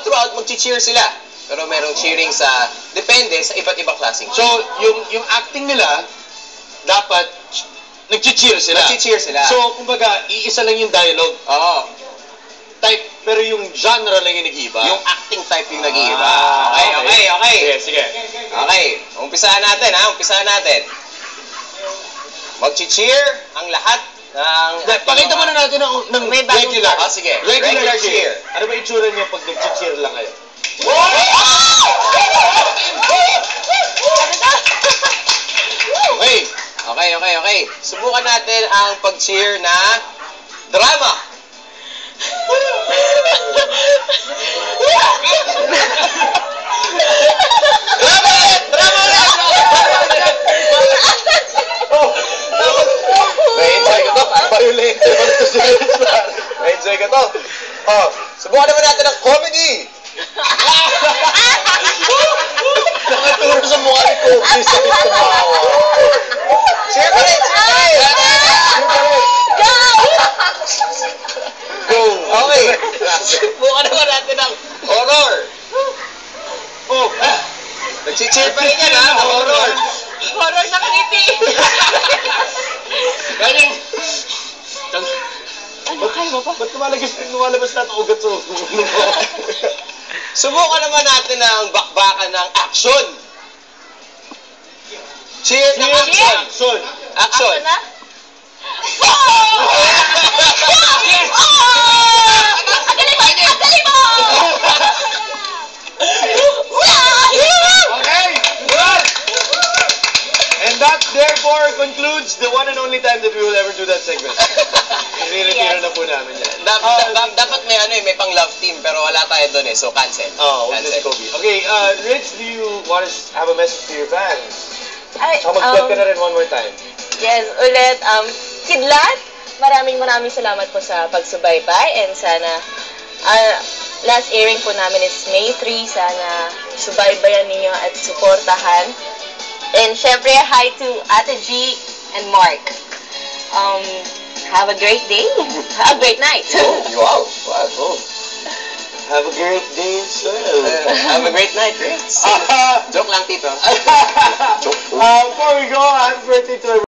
throughout, mag-cheer sila. Pero merong cheering sa, depende sa iba't ibang klaseng So, yung acting nila, dapat nag-cheer sila. Nag-cheer sila. So, kumbaga, iisa lang yung dialogue. Oo. Type, pero yung genre lang yung nag-iiba. Yung acting type yung nag-iiba. Okay. Sige. Okay, umpisahan natin ha, umpisahan natin. Mag-cheer ang lahat ng... Pakita muna natin ng May bagong regular. Sige. Regular cheer. cheer. Ano ba itsura niyo pag nag-cheer lang kayo? Okay. Subukan natin ang pag-cheer na drama. May-enjoy ko to. Violent. May-enjoy ko to. Oh, subukan naman natin ang comedy. Nakaturo sa mukha ni Kobe sa tumawa. Cheer pa rin. Go! Okay. Subukan naman natin ang horror. Oh! Nag-cheer pa rin yan ha, ang horror. Horror na ngiti. Galing! Ano, kaya mo pa? Ba't lumalabas lahat ang ugat sa ulo mo? Subukan naman natin ang bakbakan ng action. Cheer ng action. Action! Action. na? Ang galing mo! Ang galing mo! Okay! Good! And that therefore concludes the one and only time that we will ever do that segment. Retiro na po namin yan. Dapat may may pang love team pero wala tayo doon so cancel. Oh, we'll Cancel. just Kobe. Okay, Rich, do you want to have a message to your fans? Ay, Mag-plug ka na rin one more time. yes, ulit, Kidlat, maraming salamat po sa pagsubaybay and sana, last airing po namin is May 3, sana subaybayan ninyo at suportahan. And syempre, hi to Ate G and Mark. Have a great day. Have a great night. Wow. Have a great day, sir. Have a great night, Rich. Joke lang, Tito. Before we go, happy birthday to everyone.